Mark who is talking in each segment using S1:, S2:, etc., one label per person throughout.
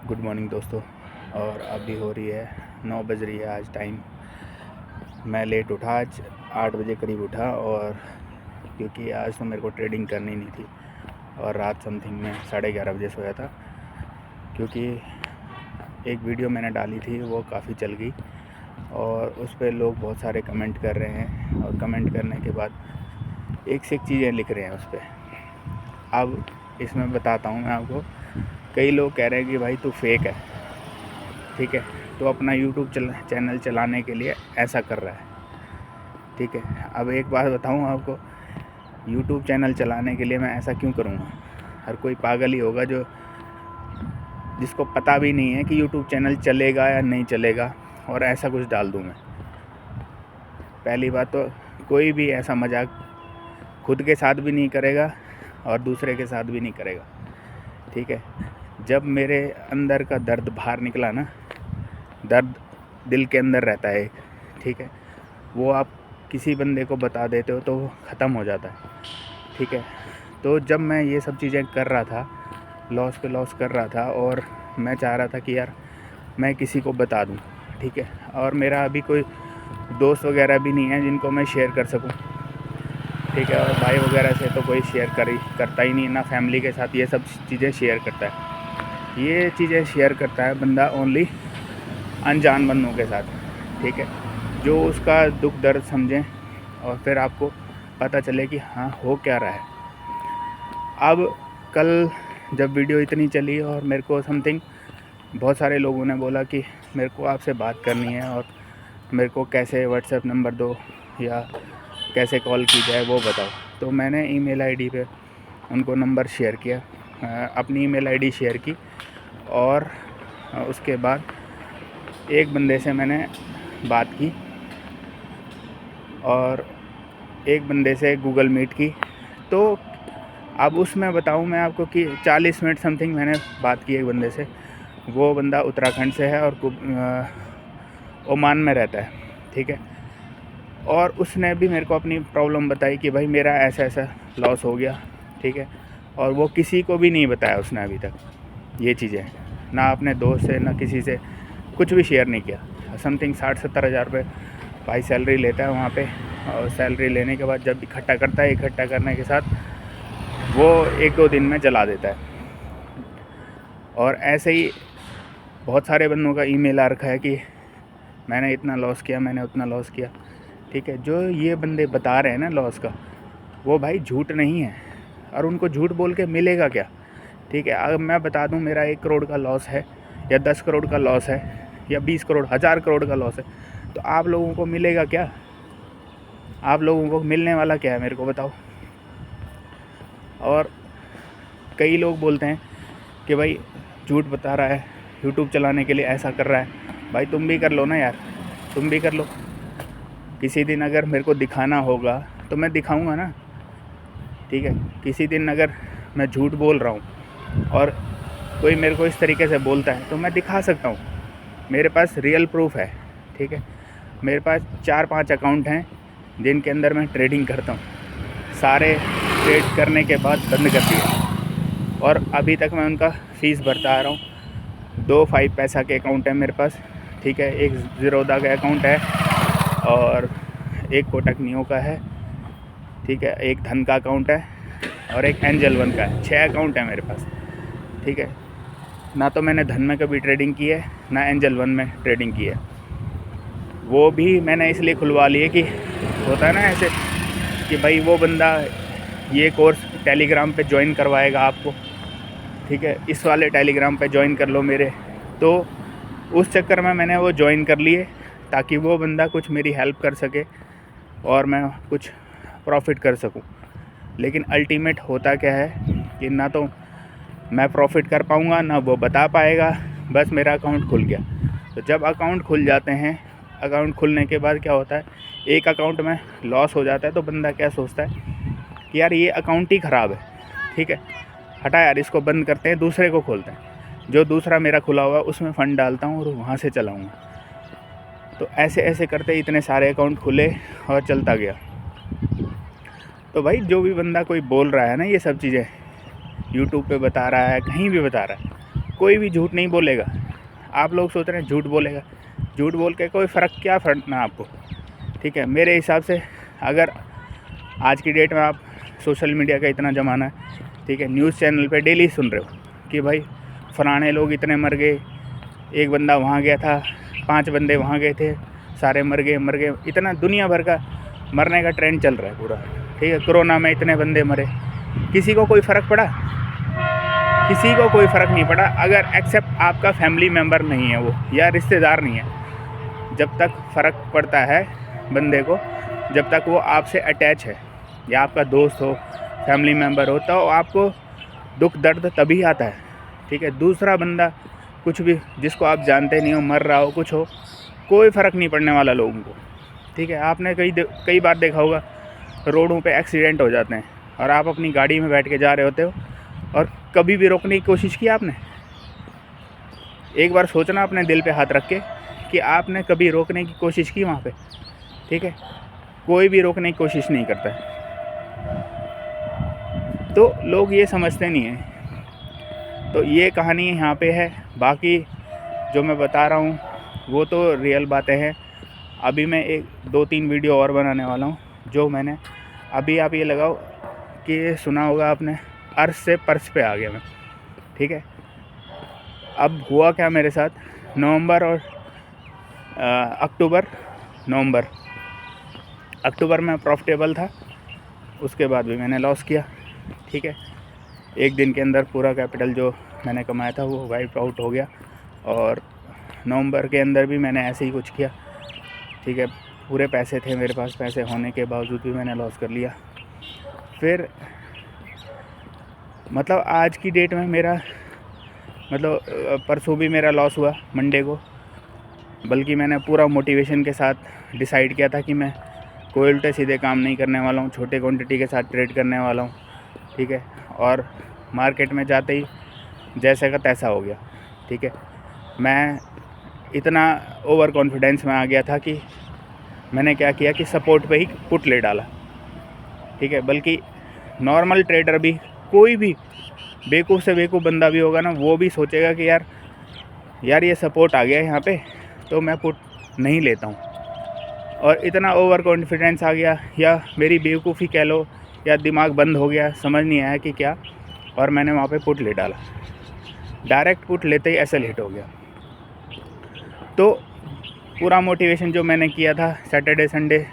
S1: Good morning दोस्तों। और अभी हो रही है 9 बज रही है आज टाइम। मैं लेट उठा, आज 8 बजे करीब उठा, और क्योंकि आज तो मेरे को ट्रेडिंग करनी नहीं थी और रात समथिंग में 11:30 बजे सोया था, क्योंकि एक वीडियो मैंने डाली थी वो काफ़ी चल गई और उस पर लोग बहुत सारे कमेंट कर रहे हैं, और कमेंट करने के बाद एक से एक चीज़ें लिख रहे हैं उस पर। अब इसमें बताता हूँ मैं आपको। कई लोग कह रहे हैं कि भाई तू फेक है, ठीक है, तो अपना यूट्यूब चैनल चलाने के लिए ऐसा कर रहा है, ठीक है। अब एक बात बताऊं आपको, यूट्यूब चैनल चलाने के लिए मैं ऐसा क्यों करूँगा? हर कोई पागल ही होगा जो जिसको पता भी नहीं है कि यूट्यूब चैनल चलेगा या नहीं चलेगा और ऐसा कुछ डाल दूँ मैं। पहली बात तो कोई भी ऐसा मजाक खुद के साथ भी नहीं करेगा और दूसरे के साथ भी नहीं करेगा, ठीक है। जब मेरे अंदर का दर्द बाहर निकला ना, दर्द दिल के अंदर रहता है, ठीक है, वो आप किसी बंदे को बता देते हो तो वो ख़त्म हो जाता है, ठीक है। तो जब मैं ये सब चीज़ें कर रहा था, लॉस पे लॉस कर रहा था, और मैं चाह रहा था कि यार मैं किसी को बता दूं, ठीक है। और मेरा अभी कोई दोस्त वगैरह भी नहीं है जिनको मैं शेयर कर सकूं, ठीक है। और भाई वगैरह से तो कोई शेयर करता ही नहीं, ना फैमिली के साथ ये सब चीज़ें शेयर करता है। ये चीज़ें शेयर करता है बंदा ओनली अनजान बंदों के साथ, ठीक है, जो उसका दुख दर्द समझें और फिर आपको पता चले कि हाँ हो क्या रहा है। अब कल जब वीडियो इतनी चली और मेरे को समथिंग बहुत सारे लोगों ने बोला कि मेरे को आपसे बात करनी है और मेरे को कैसे व्हाट्सएप नंबर दो या कैसे कॉल की जाए वो बताओ, तो मैंने ईमेल आईडी पे उनको नंबर शेयर किया, अपनी ईमेल आईडी शेयर की, और उसके बाद एक बंदे से मैंने बात की और एक बंदे से गूगल मीट की। तो अब उसमें बताऊं मैं आपको कि 40 मिनट समथिंग मैंने बात की एक बंदे से। वो बंदा उत्तराखंड से है और ओमान में रहता है, ठीक है। और उसने भी मेरे को अपनी प्रॉब्लम बताई कि भाई मेरा ऐसा ऐसा लॉस हो गया, ठीक है। और वो किसी को भी नहीं बताया उसने अभी तक ये चीज़ें, ना अपने दोस्त से ना किसी से कुछ भी शेयर नहीं किया। समथिंग 60-70 हज़ार रुपये भाई सैलरी लेता है वहाँ पे, और सैलरी लेने के बाद जब इकट्ठा करता है, इकट्ठा करने के साथ वो 1-2 दिन में जला देता है। और ऐसे ही बहुत सारे बंदों का ईमेल आ रखा है कि मैंने इतना लॉस किया, मैंने उतना लॉस किया, ठीक है। जो ये बंदे बता रहे हैं ना लॉस का, वो भाई झूठ नहीं है, और उनको झूठ बोल के मिलेगा क्या, ठीक है। अगर मैं बता दूं मेरा 1 करोड़ का लॉस है या 10 करोड़ का लॉस है या 20 करोड़ 1000 करोड़ का लॉस है, तो आप लोगों को मिलेगा क्या? आप लोगों को मिलने वाला क्या है, मेरे को बताओ। और कई लोग बोलते हैं कि भाई झूठ बता रहा है, यूट्यूब चलाने के लिए ऐसा कर रहा है। भाई तुम भी कर लो ना यार, तुम भी कर लो। किसी दिन अगर मेरे को दिखाना होगा तो मैं दिखाऊंगा ना, ठीक है। किसी दिन अगर मैं झूठ बोल रहा हूँ और कोई मेरे को इस तरीके से बोलता है तो मैं दिखा सकता हूँ, मेरे पास रियल प्रूफ है, ठीक है। मेरे पास 4-5 अकाउंट हैं जिनके अंदर मैं ट्रेडिंग करता हूँ, सारे ट्रेड करने के बाद बंद कर दिए, और अभी तक मैं उनका फ़ीस भरता आ रहा हूँ। 2 5 पैसा के अकाउंट है मेरे पास, ठीक है, एक ज़ीरोधा का अकाउंट है और एक कोटक नियो का है, ठीक है, एक धन का अकाउंट है और एक एंजल वन का है। 6 अकाउंट है मेरे पास, ठीक है। ना तो मैंने धन में कभी ट्रेडिंग की है, ना एंजल वन में ट्रेडिंग की है। वो भी मैंने इसलिए खुलवा लिए कि होता है ना ऐसे कि भाई वो बंदा ये कोर्स टेलीग्राम पे ज्वाइन करवाएगा आपको, ठीक है, इस वाले टेलीग्राम पे ज्वाइन कर लो मेरे। तो उस चक्कर में मैंने वो ज्वाइन कर लिए ताकि वो बंदा कुछ मेरी हेल्प कर सके और मैं कुछ प्रॉफिट कर सकूं। लेकिन अल्टीमेट होता क्या है कि ना तो मैं प्रॉफिट कर पाऊंगा, ना वो बता पाएगा, बस मेरा अकाउंट खुल गया। तो जब अकाउंट खुल जाते हैं, अकाउंट खुलने के बाद क्या होता है, एक अकाउंट में लॉस हो जाता है तो बंदा क्या सोचता है कि यार ये अकाउंट ही ख़राब है, ठीक है, हटा यार इसको बंद करते हैं, दूसरे को खोलते हैं। जो दूसरा मेरा खुला हुआ है उसमें फ़ंड डालता हूँ और वहाँ से चलाऊँगा। तो ऐसे ऐसे करते इतने सारे अकाउंट खुले और चलता गया। तो भाई जो भी बंदा कोई बोल रहा है ना ये सब चीज़ें, यूट्यूब पे बता रहा है, कहीं भी बता रहा है, कोई भी झूठ नहीं बोलेगा। आप लोग सोच रहे हैं झूठ बोलेगा, झूठ बोल के कोई क्या फ़र्क आपको, ठीक है। मेरे हिसाब से अगर आज की डेट में आप सोशल मीडिया का इतना ज़माना है, ठीक है, न्यूज़ चैनल पे डेली सुन रहे हो कि भाई फलाने लोग इतने मर गए, एक बंदा वहाँ गया था, 5 बंदे वहाँ गए थे, सारे मर गए, इतना दुनिया भर का मरने का ट्रेंड चल रहा है पूरा, ठीक है। कोरोना में इतने बंदे मरे, किसी को कोई फ़र्क पड़ा? किसी को कोई फ़र्क नहीं पड़ा, अगर एक्सेप्ट आपका फैमिली मेम्बर नहीं है वो, या रिश्तेदार नहीं है। जब तक फ़र्क पड़ता है बंदे को, जब तक वो आपसे अटैच है या आपका दोस्त हो, फैमिली मेम्बर हो, तो आपको दुख दर्द तभी आता है, ठीक है। दूसरा बंदा कुछ भी, जिसको आप जानते नहीं हो, मर रहा हो, कुछ हो, कोई फ़र्क नहीं पड़ने वाला लोगों को, ठीक है। आपने कई बार देखा होगा रोडों पे एक्सीडेंट हो जाते हैं और आप अपनी गाड़ी में बैठ के जा रहे होते हो और कभी भी रोकने की कोशिश की आपने? एक बार सोचना अपने दिल पे हाथ रख के कि आपने कभी रोकने की कोशिश की वहाँ पे, ठीक है। कोई भी रोकने की कोशिश नहीं करता है, तो लोग ये समझते नहीं हैं। तो ये कहानी यहाँ पे है। बाकी जो मैं बता रहा हूँ वो तो रियल बातें हैं। अभी मैं 2-3 वीडियो और बनाने वाला हूँ, जो मैंने अभी, आप ये लगाओ कि सुना होगा आपने, अर्श से पर्स पे आ गया मैं, ठीक है। अब हुआ क्या मेरे साथ, नवंबर और अक्टूबर में प्रॉफिटेबल था, उसके बाद भी मैंने लॉस किया, ठीक है। एक दिन के अंदर पूरा कैपिटल जो मैंने कमाया था वो वाइप आउट हो गया, और नवंबर के अंदर भी मैंने ऐसे ही कुछ किया, ठीक है। पूरे पैसे थे मेरे पास, पैसे होने के बावजूद भी मैंने लॉस कर लिया। फिर मतलब आज की डेट में मेरा परसों भी मेरा लॉस हुआ, मंडे को। बल्कि मैंने पूरा मोटिवेशन के साथ डिसाइड किया था कि मैं कोई उल्टे सीधे काम नहीं करने वाला हूँ, छोटे क्वांटिटी के साथ ट्रेड करने वाला हूँ, ठीक है। और मार्केट में जाते ही जैसे का तैसा हो गया, ठीक है। मैं इतना ओवर कॉन्फिडेंस में आ गया था कि मैंने क्या किया कि सपोर्ट पे ही पुट ले डाला, ठीक है। बल्कि नॉर्मल ट्रेडर भी, कोई भी बेवकूफ़ से बेवकूफ़ बंदा भी होगा ना, वो भी सोचेगा कि यार ये सपोर्ट आ गया यहाँ पे, तो मैं पुट नहीं लेता हूँ। और इतना ओवर कॉन्फिडेंस आ गया, या मेरी बेवकूफ़ी कह लो, या दिमाग बंद हो गया, समझ नहीं आया कि क्या, और मैंने वहाँ पे पुट ले डाला। डायरेक्ट पुट लेते ही एसएल हिट हो गया। तो पूरा मोटिवेशन जो मैंने किया था सैटरडे संडे,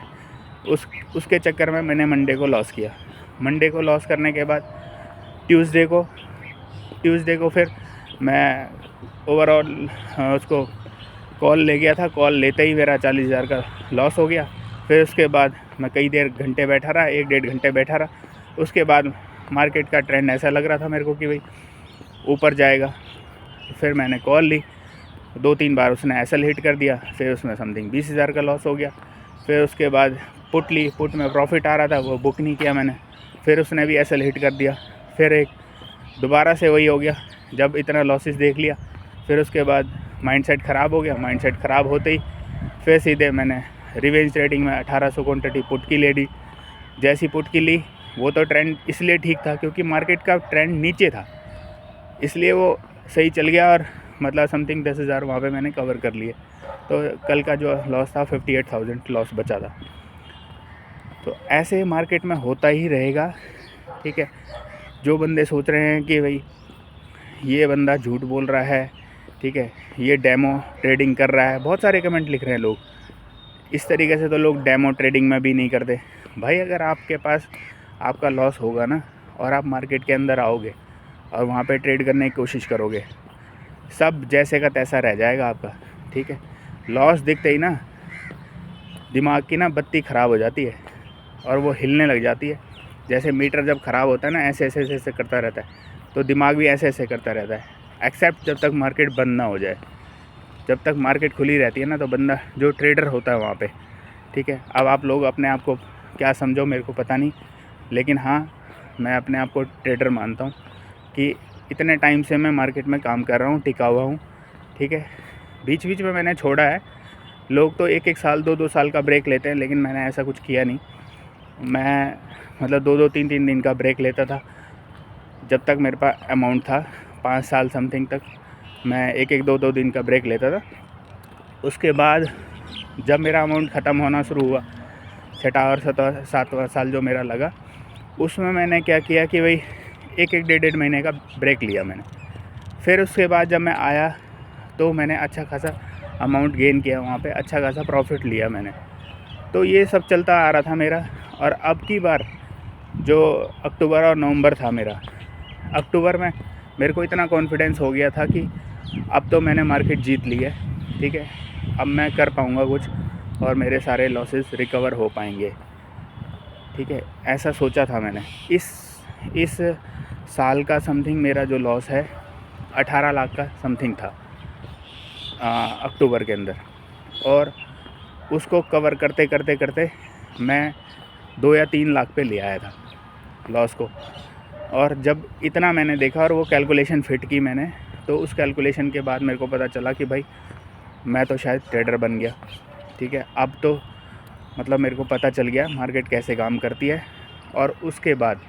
S1: उसके चक्कर में मैंने मंडे को लॉस किया। मंडे को लॉस करने के बाद ट्यूसडे को फिर मैं ओवरऑल उसको कॉल ले गया था। कॉल लेते ही मेरा 40,000 का लॉस हो गया। फिर उसके बाद मैं कई घंटे बैठा रहा, 1-1.5 घंटे बैठा रहा। उसके बाद मार्केट का ट्रेंड ऐसा लग रहा था मेरे को कि भाई ऊपर जाएगा। फिर मैंने कॉल ली, 2-3 बार उसने एसएल हिट कर दिया, फिर उसमें समथिंग 20,000 का लॉस हो गया। फिर उसके बाद पुट ली, पुट में प्रॉफिट आ रहा था, वो बुक नहीं किया मैंने, फिर उसने भी एसएल हिट कर दिया। फिर एक दोबारा से वही हो गया, जब इतना लॉसेस देख लिया, फिर उसके बाद माइंडसेट ख़राब हो गया। माइंडसेट ख़राब होते ही फिर सीधे मैंने रिवेंज ट्रेडिंग में 1800 क्वांटिटी पुट की ले ली। जैसी पुट की ली, वो तो ट्रेंड इसलिए ठीक था क्योंकि मार्केट का ट्रेंड नीचे था, इसलिए वो सही चल गया, और मतलब समथिंग 10,000 वहाँ पे मैंने कवर कर लिए। तो कल का जो लॉस था 58,000 लॉस बचा था। तो ऐसे मार्केट में होता ही रहेगा, ठीक है। जो बंदे सोच रहे हैं कि भाई ये बंदा झूठ बोल रहा है, ठीक है, ये डेमो ट्रेडिंग कर रहा है, बहुत सारे कमेंट लिख रहे हैं लोग। इस तरीके से तो लोग डेमो ट्रेडिंग में भी नहीं करते भाई। अगर आपके पास आपका लॉस होगा ना, और आप मार्केट के अंदर आओगे और वहाँ पे ट्रेड करने की कोशिश करोगे, सब जैसे का तैसा रह जाएगा आपका, ठीक है। लॉस दिखते ही ना दिमाग की ना बत्ती ख़राब हो जाती है और वो हिलने लग जाती है। जैसे मीटर जब ख़राब होता है ना, ऐसे करता रहता है, तो दिमाग भी ऐसे करता रहता है, एक्सेप्ट जब तक मार्केट बंद ना हो जाए। जब तक मार्केट खुली रहती है ना, तो बंदा जो ट्रेडर होता है वहाँ पे, ठीक है। अब आप लोग अपने आप को क्या समझो मेरे को पता नहीं, लेकिन हाँ, मैं अपने आप को ट्रेडर मानता हूँ कि इतने टाइम से मैं मार्केट में काम कर रहा हूँ, टिका हुआ हूँ, ठीक है। बीच बीच में मैंने छोड़ा है, लोग तो 1-1 साल 2-2 साल का ब्रेक लेते हैं, लेकिन मैंने ऐसा कुछ किया नहीं। मैं मतलब 2-2 3-3 दिन का ब्रेक लेता था, जब तक मेरे पास अमाउंट था, 5 साल समथिंग तक मैं एक एक 2-2 दिन का ब्रेक लेता था। उसके बाद जब मेरा अमाउंट ख़त्म होना शुरू हुआ, 6वां और 7वां साल जो मेरा लगा, उसमें मैंने क्या किया कि भाई एक 1.5 महीने का ब्रेक लिया मैंने। फिर उसके बाद जब मैं आया तो मैंने अच्छा खासा अमाउंट गेन किया, वहाँ पे अच्छा खासा प्रॉफिट लिया मैंने। तो ये सब चलता आ रहा था मेरा। और अब की बार जो अक्टूबर और नवंबर था मेरा, अक्टूबर में मेरे को इतना कॉन्फिडेंस हो गया था कि अब तो मैंने मार्केट जीत ली है, ठीक है, अब मैं कर पाऊँगा कुछ और मेरे सारे लॉसेस रिकवर हो पाएंगे, ठीक है, ऐसा सोचा था मैंने। इस साल का समथिंग मेरा जो लॉस है 18 लाख का समथिंग था अक्टूबर के अंदर, और उसको कवर करते करते करते मैं 2 या 3 लाख पे ले आया था लॉस को। और जब इतना मैंने देखा और वो कैलकुलेशन फिट की मैंने, तो उस कैलकुलेशन के बाद मेरे को पता चला कि भाई मैं तो शायद ट्रेडर बन गया, ठीक है। अब तो मतलब मेरे को पता चल गया मार्केट कैसे काम करती है। और उसके बाद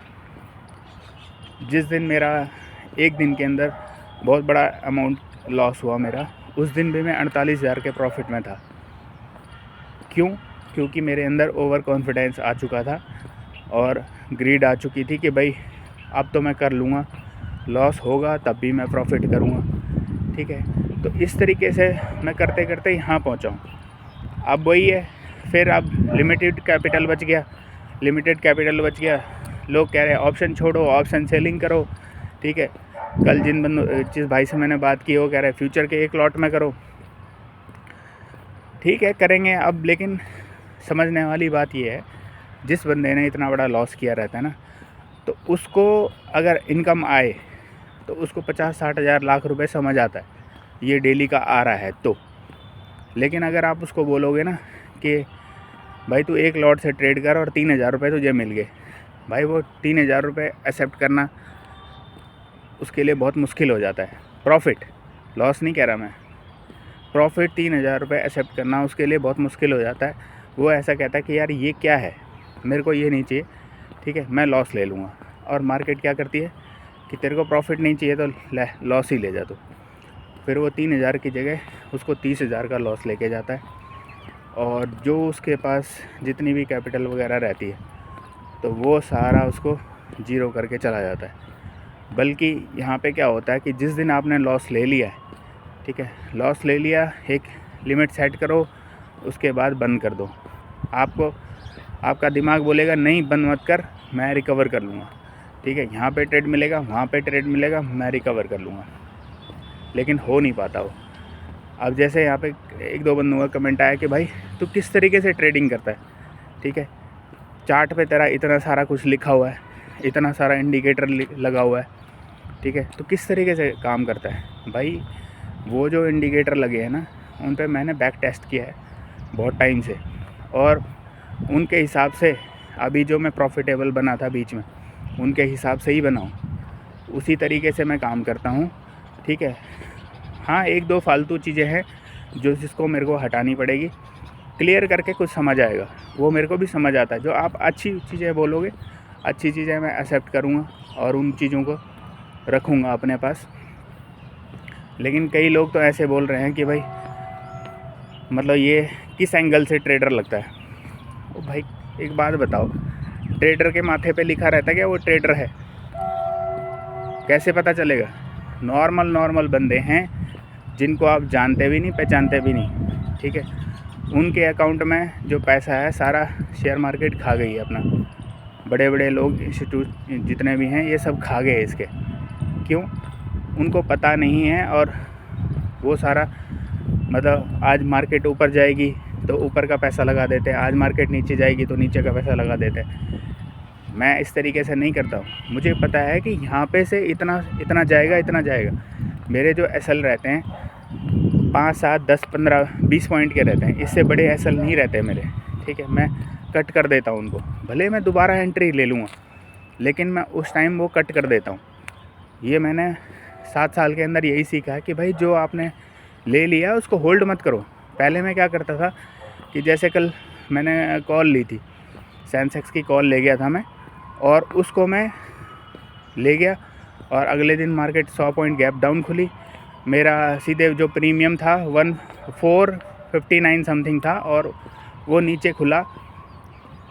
S1: जिस दिन मेरा एक दिन के अंदर बहुत बड़ा अमाउंट लॉस हुआ मेरा, उस दिन भी मैं 48,000 के प्रॉफिट में था। क्यों? क्योंकि मेरे अंदर ओवर कॉन्फिडेंस आ चुका था और ग्रीड आ चुकी थी कि भाई अब तो मैं कर लूँगा, लॉस होगा तब भी मैं प्रॉफिट करूँगा, ठीक है। तो इस तरीके से मैं करते करते यहाँ पहुँचा हूँ। अब वही है, फिर अब लिमिटेड कैपिटल बच गया, लोग कह रहे हैं ऑप्शन छोड़ो, ऑप्शन सेलिंग करो, ठीक है। कल जिस भाई से मैंने बात की वो कह रहे हैं फ्यूचर के एक लॉट में करो, ठीक है, करेंगे अब। लेकिन समझने वाली बात ये है, जिस बंदे ने इतना बड़ा लॉस किया रहता है ना, तो उसको अगर इनकम आए तो उसको 50-60 हज़ार लाख रुपए समझ आता है ये डेली का आ रहा है तो। लेकिन अगर आप उसको बोलोगे ना कि भाई तू एक लॉट से ट्रेड कर और 3,000 रुपये तुझे मिल गए, भाई वो 3,000 रुपये एक्सेप्ट करना उसके लिए बहुत मुश्किल हो जाता है। प्रॉफिट, लॉस नहीं कह रहा मैं, प्रॉफिट 3,000 रुपये एक्सेप्ट करना उसके लिए बहुत मुश्किल हो जाता है। वो ऐसा कहता है कि यार ये क्या है, मेरे को ये नहीं चाहिए, ठीक है, मैं लॉस ले लूँगा। और मार्केट क्या करती है कि तेरे को प्रॉफिट नहीं चाहिए तो ले लॉस ही ले जा तू। फिर वो 3,000 की जगह उसको 30,000 का लॉस लेके जाता है। और जो उसके पास जितनी भी कैपिटल वगैरह रहती है तो वो सारा उसको जीरो करके चला जाता है। बल्कि यहाँ पे क्या होता है कि जिस दिन आपने लॉस ले लिया है, ठीक है, लॉस ले लिया, एक लिमिट सेट करो, उसके बाद बंद कर दो। आपका दिमाग बोलेगा नहीं बंद मत कर, मैं रिकवर कर लूँगा, ठीक है, यहाँ पे ट्रेड मिलेगा, वहाँ पे ट्रेड मिलेगा, मैं रिकवर कर लूँगा। लेकिन हो नहीं पाता वो। अब जैसे यहाँ पे 1-2 बंदों का कमेंट आया कि भाई तू किस तरीके से ट्रेडिंग करता है, ठीक है, चार्ट पे तेरा इतना सारा कुछ लिखा हुआ है, इतना सारा इंडिकेटर लगा हुआ है, ठीक है, तो किस तरीके से काम करता है। भाई वो जो इंडिकेटर लगे हैं ना, उन पे मैंने बैक टेस्ट किया है बहुत टाइम से, और उनके हिसाब से अभी जो मैं प्रॉफिटेबल बना था बीच में, उनके हिसाब से ही बनाऊँ, उसी तरीके से मैं काम करता हूँ, ठीक है। हाँ, 1-2 फालतू चीज़ें हैं जिसको मेरे को हटानी पड़ेगी, क्लियर करके कुछ समझ आएगा, वो मेरे को भी समझ आता है। जो आप अच्छी चीज़ें बोलोगे, अच्छी चीज़ें मैं एक्सेप्ट करूँगा और उन चीज़ों को रखूँगा अपने पास। लेकिन कई लोग तो ऐसे बोल रहे हैं कि भाई मतलब ये किस एंगल से ट्रेडर लगता है। ओ भाई एक बात बताओ, ट्रेडर के माथे पे लिखा रहता है क्या वो ट्रेडर है? कैसे पता चलेगा? नॉर्मल बंदे हैं जिनको आप जानते भी नहीं, पहचानते भी नहीं, ठीक है, उनके अकाउंट में जो पैसा है सारा शेयर मार्केट खा गई है अपना। बड़े बड़े लोग, इंस्टीट्यूट जितने भी हैं, ये सब खा गए इसके। क्यों? उनको पता नहीं है। और वो सारा मतलब आज मार्केट ऊपर जाएगी तो ऊपर का पैसा लगा देते हैं, आज मार्केट नीचे जाएगी तो नीचे का पैसा लगा देते हैं। मैं इस तरीके से नहीं करता हूँ। मुझे पता है कि यहाँ पे से इतना जाएगा। मेरे जो एसएल रहते हैं 5, 7, 10, 15, 20 पॉइंट के रहते हैं, इससे बड़े एसएल नहीं रहते मेरे, ठीक है। मैं कट कर देता हूँ उनको, भले मैं दोबारा एंट्री ले लूँगा, लेकिन मैं उस टाइम वो कट कर देता हूँ। ये मैंने 7 साल के अंदर यही सीखा है कि भाई जो आपने ले लिया उसको होल्ड मत करो। पहले मैं क्या करता था कि जैसे कल मैंने कॉल ली थी, सेंसेक्स की कॉल ले गया था मैं, और उसको मैं ले गया और अगले दिन मार्केट 100 पॉइंट गैप डाउन खुली, मेरा सीधे जो प्रीमियम था 1459 समथिंग था और वो नीचे खुला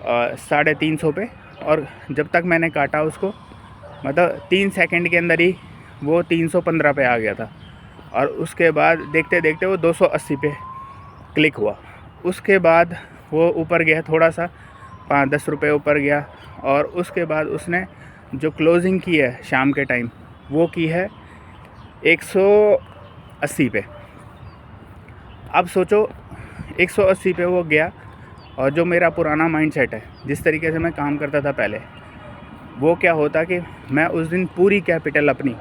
S1: 350 पे। और जब तक मैंने काटा उसको, मतलब 3 सेकंड के अंदर ही वो 315 पे आ गया था। और उसके बाद देखते देखते वो 280 पे क्लिक हुआ। उसके बाद वो ऊपर गया थोड़ा सा, 5-10 रुपये ऊपर गया। और उसके बाद उसने जो क्लोजिंग की है शाम के टाइम, वो की है 180 पे। अब सोचो 180 पे वो गया, और जो मेरा पुराना माइंडसेट है, जिस तरीके से मैं काम करता था पहले, वो क्या होता कि मैं उस दिन पूरी कैपिटल अपनी,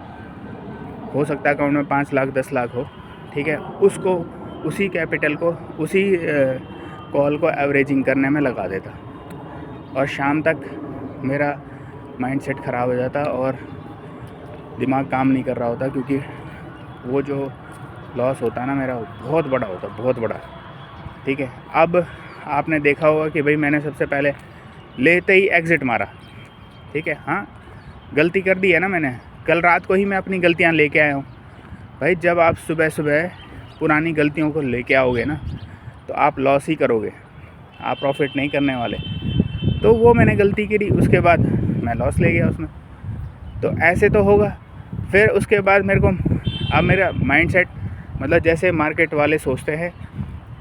S1: हो सकता है अकाउंट में 5 लाख 10 लाख हो, ठीक है, उसको, उसी कैपिटल को, उसी कॉल को एवरेजिंग करने में लगा देता। और शाम तक मेरा माइंडसेट ख़राब हो जाता और दिमाग काम नहीं कर रहा होता, क्योंकि वो जो लॉस होता है ना मेरा, बहुत बड़ा होता, बहुत बड़ा, ठीक है। अब आपने देखा होगा कि भाई मैंने सबसे पहले लेते ही एग्ज़िट मारा, ठीक है। हाँ, गलती कर दी है ना मैंने, कल रात को ही मैं अपनी गलतियाँ लेके आया हूँ। भाई जब आप सुबह सुबह पुरानी गलतियों को लेके आओगे ना, तो आप लॉस ही करोगे, आप प्रॉफिट नहीं करने वाले। तो वो मैंने गलती करी, उसके बाद मैं लॉस ले गया उसमें, तो ऐसे तो होगा। फिर उसके बाद मेरे को, अब मेरा माइंडसेट, मतलब जैसे मार्केट वाले सोचते हैं,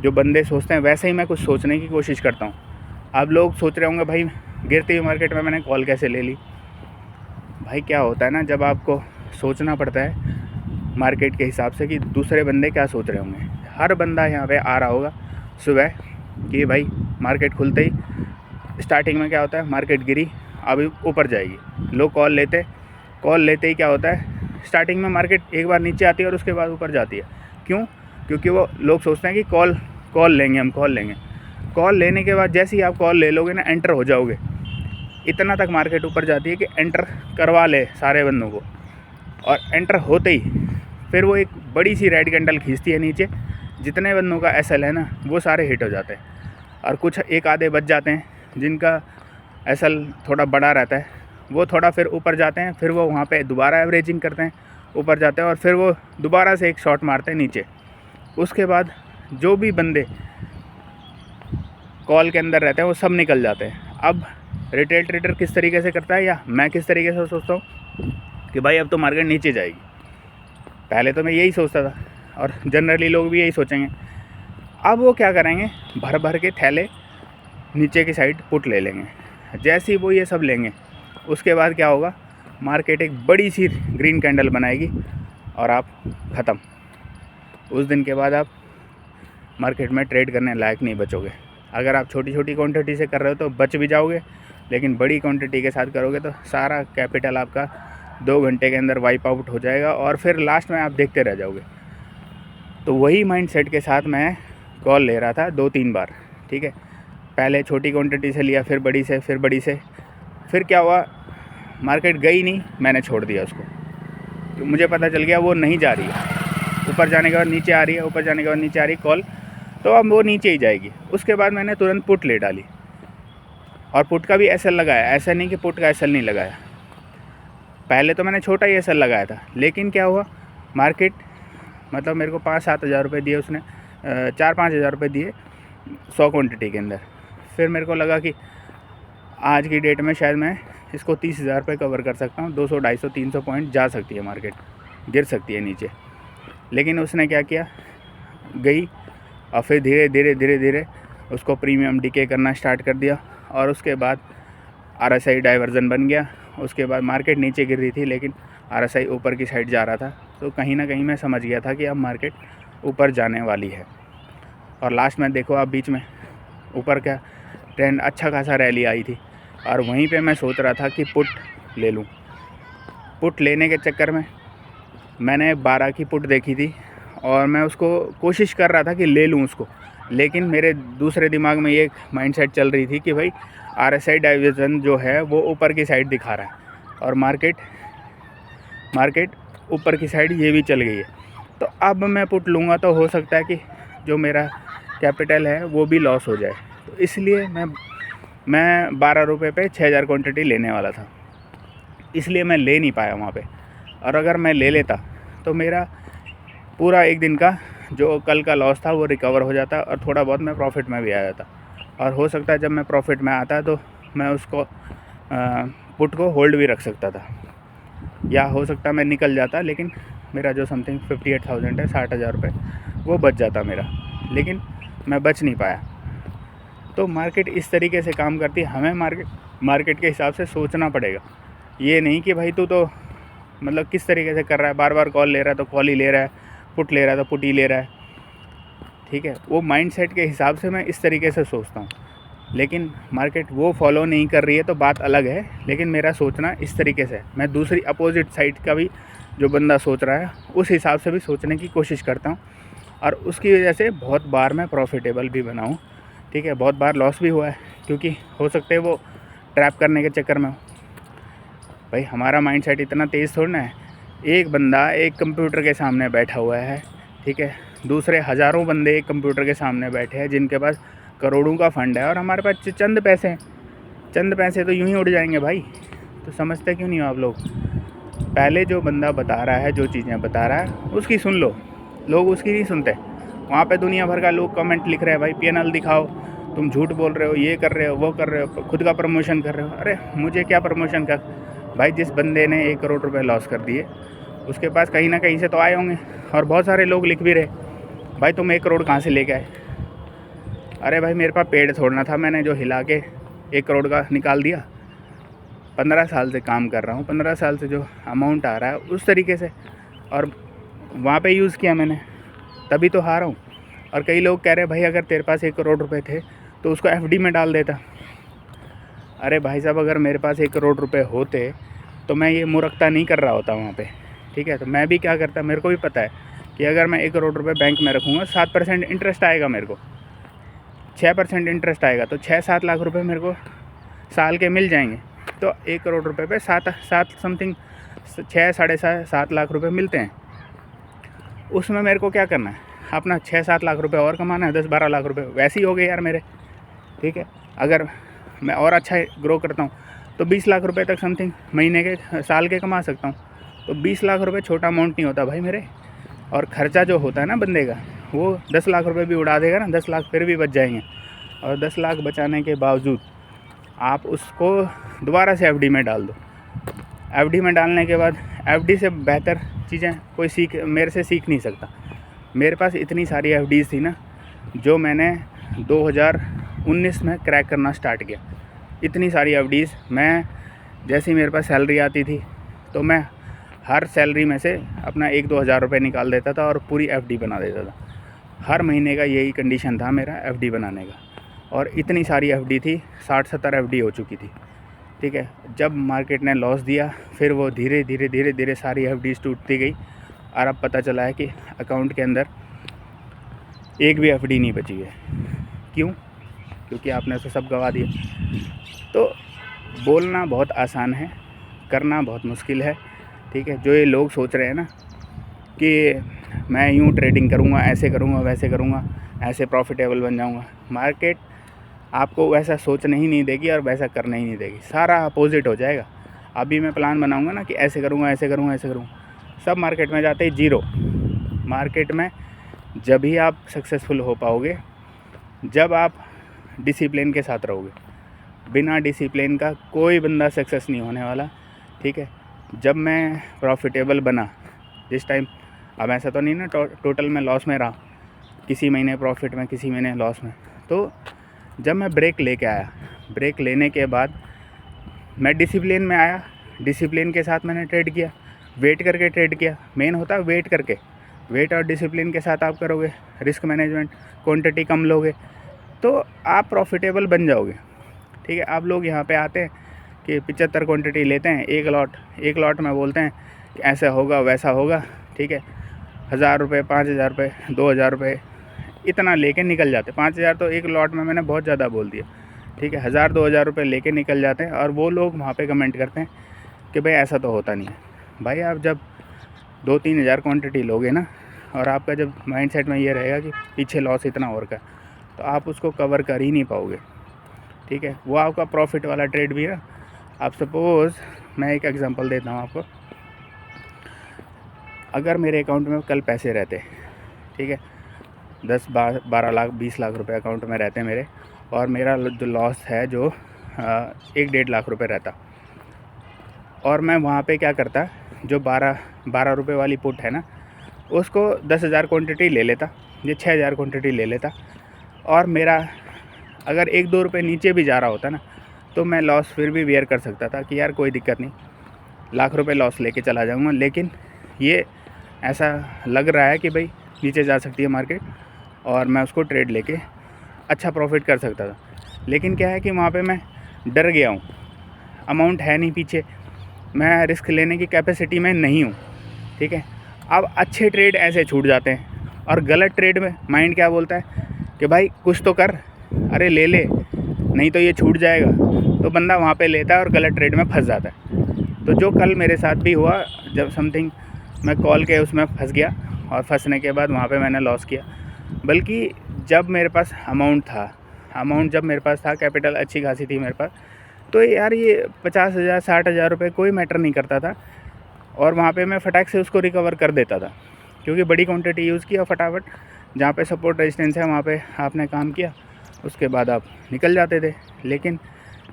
S1: जो बंदे सोचते हैं, वैसे ही मैं कुछ सोचने की कोशिश करता हूँ। अब लोग सोच रहे होंगे भाई गिरती हुई मार्केट में मैंने कॉल कैसे ले ली। भाई क्या होता है ना, जब आपको सोचना पड़ता है मार्केट के हिसाब से कि दूसरे बंदे क्या सोच रहे होंगे। हर बंदा यहाँ पे आ रहा होगा सुबह कि भाई मार्केट खुलते ही स्टार्टिंग में क्या होता है, मार्केट गिरी, अभी ऊपर जाएगी, लोग कॉल लेते ही क्या होता है, स्टार्टिंग में मार्केट एक बार नीचे आती है और उसके बाद ऊपर जाती है। क्यों? क्योंकि वो लोग सोचते हैं कि कॉल लेंगे, हम कॉल लेंगे। कॉल लेने के बाद जैसे ही आप कॉल ले लोगे ना, एंटर हो जाओगे, इतना तक मार्केट ऊपर जाती है कि एंटर करवा ले सारे बंदों को। और एंटर होते ही फिर वो एक बड़ी सी रेड कैंडल खींचती है नीचे, जितने बंदों का एसएल है ना, वो सारे हिट हो जाते हैं। और कुछ एक आधे बच जाते हैं जिनका एसएल थोड़ा बड़ा रहता है, वो थोड़ा फिर ऊपर जाते हैं, फिर वो वहाँ पे दोबारा एवरेजिंग करते हैं, ऊपर जाते हैं, और फिर वो दोबारा से एक शॉट मारते हैं नीचे। उसके बाद जो भी बंदे कॉल के अंदर रहते हैं वो सब निकल जाते हैं। अब रिटेल ट्रेडर किस तरीके से करता है, या मैं किस तरीके से सोचता हूँ कि भाई अब तो मार्केट नीचे जाएगी। पहले तो मैं यही सोचता था, और जनरली लोग भी यही सोचेंगे। अब वो क्या करेंगे, भर भर के थैले नीचे की साइड पुट ले लेंगे। जैसे ही वो ये सब लेंगे, उसके बाद क्या होगा, मार्केट एक बड़ी सी ग्रीन कैंडल बनाएगी और आप ख़त्म। उस दिन के बाद आप मार्केट में ट्रेड करने लायक नहीं बचोगे। अगर आप छोटी छोटी क्वांटिटी से कर रहे हो तो बच भी जाओगे, लेकिन बड़ी क्वांटिटी के साथ करोगे तो सारा कैपिटल आपका 2 घंटे के अंदर वाइप आउट हो जाएगा, और फिर लास्ट में आप देखते रह जाओगे। तो वही माइंडसेट के साथ मैं कॉल ले रहा था 2-3 बार, ठीक है। पहले छोटी क्वांटिटी से लिया, फिर बड़ी से, फिर बड़ी से। फिर क्या हुआ, मार्केट गई नहीं, मैंने छोड़ दिया उसको। तो मुझे पता चल गया वो नहीं जा रही है, ऊपर जाने के बाद नीचे आ रही है, ऊपर जाने के बाद नीचे आ रही कॉल, तो अब वो नीचे ही जाएगी। उसके बाद मैंने तुरंत पुट ले डाली, और पुट का भी एसएल लगाया। ऐसा नहीं कि पुट का एसएल नहीं लगाया, पहले तो मैंने छोटा ही एसएल लगाया था। लेकिन क्या हुआ, मार्केट, मतलब मेरे को 5-7 हज़ार रुपये दिए उसने, 4-5 हज़ार रुपये दिए 100 क्वान्टिटी के अंदर। फिर मेरे को लगा कि आज की डेट में शायद मैं इसको 30,000 रुपये कवर कर सकता हूँ, 200, 250, 300 पॉइंट जा सकती है मार्केट, गिर सकती है नीचे। लेकिन उसने क्या किया, गई, और फिर धीरे धीरे उसको प्रीमियम डीके करना स्टार्ट कर दिया, और उसके बाद आरएसआई डाइवर्जन बन गया। उसके बाद मार्केट नीचे गिर रही थी, लेकिन आरएसआई ऊपर की साइड जा रहा था। तो कहीं ना कहीं मैं समझ गया था कि अब मार्केट ऊपर जाने वाली है। और लास्ट में देखो, अब बीच में ऊपर का ट्रेंड अच्छा खासा रैली आई थी, और वहीं पे मैं सोच रहा था कि पुट ले लूँ। पुट लेने के चक्कर में मैंने 12 की पुट देखी थी, और मैं उसको कोशिश कर रहा था कि ले लूँ उसको। लेकिन मेरे दूसरे दिमाग में ये माइंडसेट चल रही थी कि भाई आरएसआई डाइवर्जन जो है वो ऊपर की साइड दिखा रहा है, और मार्केट ऊपर की साइड ये भी चल गई है। तो अब मैं पुट लूँगा तो हो सकता है कि जो मेरा कैपिटल है वो भी लॉस हो जाए। तो इसलिए मैं 12 रुपये पे 6,000 क्वान्टिटी लेने वाला था, इसलिए मैं ले नहीं पाया वहाँ पे। और अगर मैं ले लेता तो मेरा पूरा एक दिन का जो कल का लॉस था वो रिकवर हो जाता और थोड़ा बहुत मैं प्रॉफिट में भी आ जाता। और हो सकता है जब मैं प्रॉफिट में आता तो मैं उसको पुट को होल्ड भी रख सकता था, या हो सकता मैं निकल जाता, लेकिन मेरा जो समथिंग 58,000 है, 60,000 रुपये वो बच जाता मेरा, लेकिन मैं बच नहीं पाया। तो मार्केट इस तरीके से काम करती है, हमें मार्केट के हिसाब से सोचना पड़ेगा। ये नहीं कि भाई तू तो मतलब किस तरीके से कर रहा है, बार बार कॉल ले रहा है तो कॉल ही ले रहा है, पुट ले रहा है तो पुट ही ले रहा है, ठीक है। वो माइंडसेट के हिसाब से मैं इस तरीके से सोचता हूँ, लेकिन मार्केट वो फॉलो नहीं कर रही है तो बात अलग है, लेकिन मेरा सोचना इस तरीके से, मैं दूसरी अपोजिट साइड का भी जो बंदा सोच रहा है उस हिसाब से भी सोचने की कोशिश करता हूँ, और उसकी वजह से बहुत बार मैं प्रॉफिटेबल भी बना हूँ, ठीक है। बहुत बार लॉस भी हुआ है, क्योंकि हो सकते है वो ट्रैप करने के चक्कर में हो। भाई हमारा माइंडसेट इतना तेज़ थोड़ा ना है। एक बंदा एक कंप्यूटर के सामने बैठा हुआ है, ठीक है, दूसरे हज़ारों बंदे एक कंप्यूटर के सामने बैठे हैं जिनके पास करोड़ों का फंड है, और हमारे पास चंद पैसे हैं। चंद पैसे तो यूं ही उड़ जाएंगे भाई। तो समझते क्यों नहीं हो आप लोग? पहले जो बंदा बता रहा है, जो चीज़ें बता रहा है उसकी सुन लो, लोग उसकी नहीं सुनते। वहाँ पे दुनिया भर का लोग कमेंट लिख रहे हैं, भाई PNL दिखाओ, तुम झूठ बोल रहे हो, ये कर रहे हो, वो कर रहे हो, खुद का प्रमोशन कर रहे हो। अरे मुझे क्या प्रमोशन कर भाई, जिस बंदे ने 1 करोड़ रुपए लॉस कर दिए उसके पास कहीं ना कहीं से तो आए होंगे, और बहुत सारे लोग लिख भी रहे, भाई तुम 1 करोड़ कहाँ से लेके आए? अरे भाई मेरे पास पेड़ छोड़ना था, मैंने जो हिला के 1 करोड़ का निकाल दिया। 15 साल से काम कर रहा हूँ, 15 साल से जो अमाउंट आ रहा है उस तरीके से, और वहाँ पे यूज़ किया मैंने, तभी तो हारा हूँ। और कई लोग कह रहे हैं भाई अगर तेरे पास 1 करोड़ रुपए थे तो उसको FD में डाल देता। अरे भाई साहब, अगर मेरे पास 1 करोड़ रुपए होते तो मैं ये मूर्खता नहीं कर रहा होता वहाँ पे, ठीक है। तो मैं भी क्या करता, मेरे को भी पता है कि अगर मैं 1 करोड़ रुपए बैंक में रखूँगा 7% इंटरेस्ट आएगा, मेरे को 6% इंटरेस्ट आएगा, तो 6-7 लाख रुपए मेरे को साल के मिल जाएंगे। तो 1 करोड़ रुपए पे 7 समथिंग 6-7.5 लाख रुपए मिलते हैं। उसमें मेरे को क्या करना है, अपना 6-7 लाख रुपए और कमाना है, 10-12 लाख रुपए वैसे ही हो गए यार मेरे, ठीक है। अगर मैं और अच्छा ग्रो करता हूँ तो 20 लाख रुपए तक समथिंग महीने के, साल के कमा सकता हूँ। तो 20 लाख रुपए छोटा अमाउंट नहीं होता भाई मेरे। और ख़र्चा जो होता है ना बंदे का, वो 10 लाख रुपए भी उड़ा देगा ना, 10 लाख फिर भी बच जाएंगे। और 10 लाख बचाने के बावजूद आप उसको दोबारा से FD में डाल दो। FD में डालने के बाद FD से बेहतर चीज़ें कोई मेरे से सीख नहीं सकता। मेरे पास इतनी सारी FDs थी ना, जो मैंने 2019 में क्रैक करना स्टार्ट किया। इतनी सारी FDs, मैं जैसे ही मेरे पास सैलरी आती थी तो मैं हर सैलरी में से अपना 1-2 हज़ार रुपये निकाल देता था और पूरी FD बना देता था। हर महीने का यही कंडीशन था मेरा FD बनाने का, और इतनी सारी FD थी, 60-70 FD हो चुकी थी, ठीक है। जब मार्केट ने लॉस दिया फिर वो धीरे धीरे सारी FDs टूटती गई, और अब पता चला है कि अकाउंट के अंदर एक भी FD नहीं बची है। क्यों? क्योंकि आपने तो सब गवा दिया। तो बोलना बहुत आसान है, करना बहुत मुश्किल है, ठीक है। जो ये लोग सोच रहे हैं ना कि मैं यूँ ट्रेडिंग करूँगा, ऐसे करूँगा, वैसे करूँगा, ऐसे प्रॉफिटेबल बन जाऊँगा, मार्केट आपको वैसा सोचने ही नहीं देगी और वैसा करने ही नहीं देगी, सारा अपोजिट हो जाएगा। अभी मैं प्लान बनाऊँगा ना कि ऐसे करूँगा, ऐसे करूँगा, ऐसे करूँगा, सब मार्केट में जाते ही जीरो। मार्केट में जब ही आप सक्सेसफुल हो पाओगे जब आप डिसिप्लिन के साथ रहोगे। बिना डिसिप्लिन का कोई बंदा सक्सेस नहीं होने वाला, ठीक है। जब मैं प्रॉफिटेबल बना जिस टाइम, अब ऐसा तो नहीं ना टोटल मैं लॉस में रहा, किसी महीने प्रॉफिट में, किसी महीने लॉस में। तो जब मैं ब्रेक लेके आया, ब्रेक लेने के बाद मैं डिसिप्लिन में आया, डिसिप्लिन के साथ मैंने ट्रेड किया, वेट करके ट्रेड किया। मेन होता है वेट करके, वेट और डिसिप्लिन के साथ आप करोगे, रिस्क मैनेजमेंट, क्वांटिटी कम लोगे, तो आप प्रॉफिटेबल बन जाओगे, ठीक है। आप लोग यहाँ पे आते हैं कि 75 क्वांटिटी लेते हैं, एक लॉट में बोलते हैं कि ऐसा होगा वैसा होगा, ठीक है। 1000 रुपये, 5000 रुपये, 2000 रुपये इतना लेके निकल जाते। 5000 तो एक लॉट में मैंने बहुत ज़्यादा बोल दिया, ठीक है। 1000-2000 रुपये लेके निकल जाते हैं, और वो लोग वहाँ पे कमेंट करते हैं कि भाई ऐसा तो होता नहीं है। भाई आप जब 2-3 हज़ार क्वांटिटी लोगे ना, और आपका जब माइंडसेट में ये रहेगा कि पीछे लॉस इतना और का, तो आप उसको कवर कर ही नहीं पाओगे, ठीक है। वो आपका प्रॉफिट वाला ट्रेड भी है। आप सपोज़, मैं एक एग्जांपल देता हूँ आपको, अगर मेरे अकाउंट में कल पैसे रहते, ठीक है, 10-12 लाख 20 लाख रुपए अकाउंट में रहते मेरे, और मेरा जो लॉस है जो 1-1.5 लाख रुपए रहता, और मैं वहाँ पे क्या करता, जो 12 रुपये वाली पुट है ना, उसको 10,000 क्वांटिटी ले लेता, ये 6,000 क्वांटिटी ले लेता, और मेरा अगर 1-2 रुपये नीचे भी जा रहा होता ना, तो मैं लॉस फिर भी बेयर कर सकता था कि यार कोई दिक्कत नहीं, लाख रुपए लॉस लेके चला जाऊँगा। लेकिन ये ऐसा लग रहा है कि भाई नीचे जा सकती है मार्केट, और मैं उसको ट्रेड लेके अच्छा प्रॉफिट कर सकता था। लेकिन क्या है कि वहाँ पे मैं डर गया हूँ, अमाउंट है नहीं पीछे, मैं रिस्क लेने की कैपेसिटी में नहीं हूँ, ठीक है। अब अच्छे ट्रेड ऐसे छूट जाते हैं, और गलत ट्रेड में माइंड क्या बोलता है कि भाई कुछ तो कर, अरे ले ले, नहीं तो ये छूट जाएगा, तो बंदा वहाँ पे लेता है और गलत ट्रेड में फंस जाता है। तो जो कल मेरे साथ भी हुआ, जब समथिंग मैं कॉल के उसमें फंस गया, और फंसने के बाद वहाँ पे मैंने लॉस किया। बल्कि जब मेरे पास अमाउंट जब मेरे पास था, कैपिटल अच्छी खासी थी मेरे पास, तो यार ये 50,000 60,000 रुपये कोई मैटर नहीं करता था, और वहाँ पे मैं फटाक से उसको रिकवर कर देता था, क्योंकि बड़ी क्वांटिटी यूज़ किया, फटाफट जहाँ पे सपोर्ट रेजिस्टेंस है वहाँ पे आपने काम किया, उसके बाद आप निकल जाते थे। लेकिन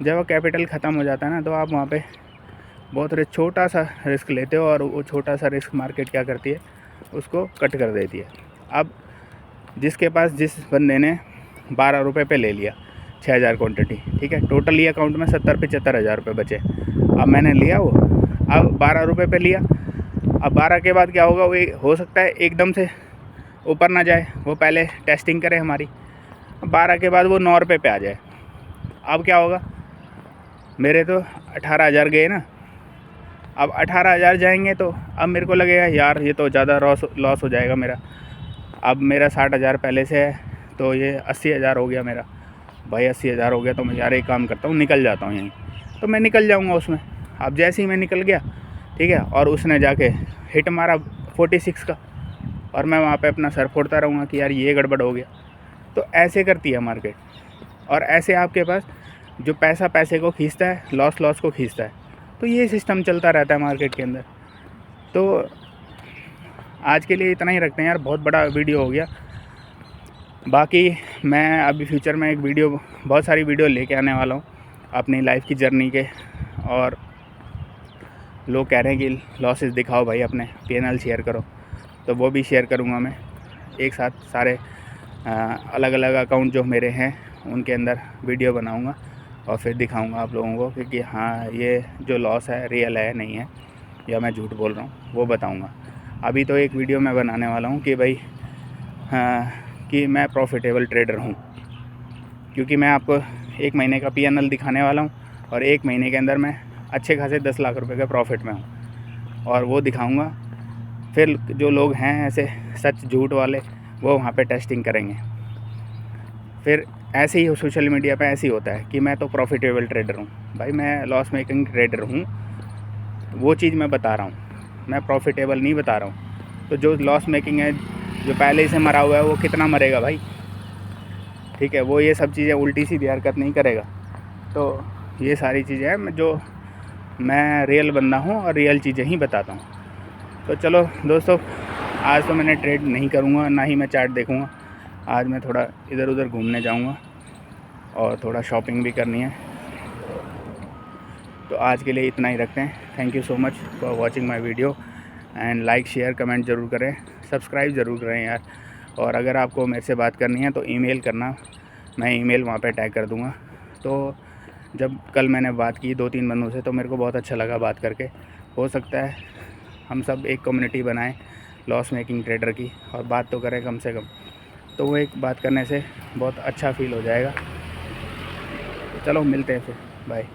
S1: जब वो कैपिटल ख़त्म हो जाता है ना, तो आप वहाँ पे बहुत छोटा सा रिस्क लेते हो, और वो छोटा सा रिस्क मार्केट क्या करती है, उसको कट कर देती है। अब जिसके पास, जिस बंदे ने 12 रुपये पे ले लिया 6,000 क्वांटिटी, ठीक है, टोटली अकाउंट में 70-75 हज़ार रुपये बचे। अब मैंने लिया वो, अब 12 रुपये पे लिया, अब 12 के बाद क्या होगा, वो हो सकता है एकदम से ऊपर ना जाए, वो पहले टेस्टिंग करे हमारी, 12 के बाद वो 9 रुपये पे आ जाए। अब क्या होगा, मेरे तो 18,000 गए ना, अब 18,000 जाएंगे, तो अब मेरे को लगेगा यार ये तो ज़्यादा लॉस हो जाएगा मेरा। अब मेरा 60,000 पहले से है, तो ये 80,000 हो गया मेरा। भाई 80,000 हो गया, तो मैं यार एक काम करता हूँ, निकल जाता हूँ यहीं, तो मैं निकल जाऊँगा उसमें। अब जैसे ही मैं निकल गया, ठीक है, और उसने जाके हिट मारा 46 का, और मैं वहाँ पे अपना सर फोड़ता रहूँगा कि यार ये गड़बड़ हो गया। तो ऐसे करती है मार्केट, और ऐसे आपके पास जो पैसा पैसे को खींचता है, लॉस को खींचता है। तो ये सिस्टम चलता रहता है मार्केट के अंदर। तो आज के लिए इतना ही रखते हैं यार, बहुत बड़ा वीडियो हो गया। बाकी मैं अभी फ्यूचर में बहुत सारी वीडियो लेके आने वाला हूँ अपनी लाइफ की जर्नी के, और लोग कह रहे हैं कि लॉसेस दिखाओ भाई, अपने P&L शेयर करो, तो वो भी शेयर करूँगा मैं एक साथ। सारे अलग अलग अकाउंट जो मेरे हैं उनके अंदर वीडियो बनाऊँगा, और फिर दिखाऊँगा आप लोगों को कि हाँ ये जो लॉस है रियल है नहीं है, या मैं झूठ बोल रहा हूँ, वो बताऊँगा। अभी तो एक वीडियो मैं बनाने वाला हूँ कि भाई कि मैं प्रॉफिटेबल ट्रेडर हूँ, क्योंकि मैं आपको 1 महीने का P&L दिखाने वाला हूँ, और 1 महीने के अंदर मैं अच्छे खासे 10 लाख रुपए के प्रॉफिट में हूँ, और वो दिखाऊँगा। फिर जो लोग हैं ऐसे सच झूठ वाले, वो वहाँ पे टेस्टिंग करेंगे। फिर ऐसे ही सोशल मीडिया पे ऐसे ही होता है कि मैं तो प्रॉफिटेबल ट्रेडर हूँ। भाई मैं लॉस मेकिंग ट्रेडर हूँ, वो चीज़ मैं बता रहा हूँ, मैं प्रॉफिटेबल नहीं बता रहा हूँ। तो जो लॉस मेकिंग है, जो पहले से मरा हुआ है, वो कितना मरेगा भाई, ठीक है, वो ये सब चीज़ें उल्टी सीधी हरकत नहीं करेगा। तो ये सारी चीज़ें हैं जो मैं रियल बंदा हूँ, और रियल चीज़ें ही बताता हूँ। तो चलो दोस्तों, आज तो मैंने ट्रेड नहीं करूँगा, ना ही मैं चार्ट देखूँगा। आज मैं थोड़ा इधर उधर घूमने जाऊँगा, और थोड़ा शॉपिंग भी करनी है। तो आज के लिए इतना ही रखते हैं। Thank you so much for watching my video, and like share comment ज़रूर करें, सब्सक्राइब ज़रूर करें यार। और अगर आपको मेरे से बात करनी है तो ईमेल करना, मैं ईमेल वहाँ पे टैग कर दूँगा। तो जब कल मैंने बात की 2-3 बंदों से, तो मेरे को बहुत अच्छा लगा बात करके। हो सकता है हम सब एक कम्युनिटी बनाएं लॉस मेकिंग ट्रेडर की, और बात तो करें कम से कम, तो वो एक बात करने से बहुत अच्छा फील हो जाएगा। चलो मिलते हैं फिर, बाय।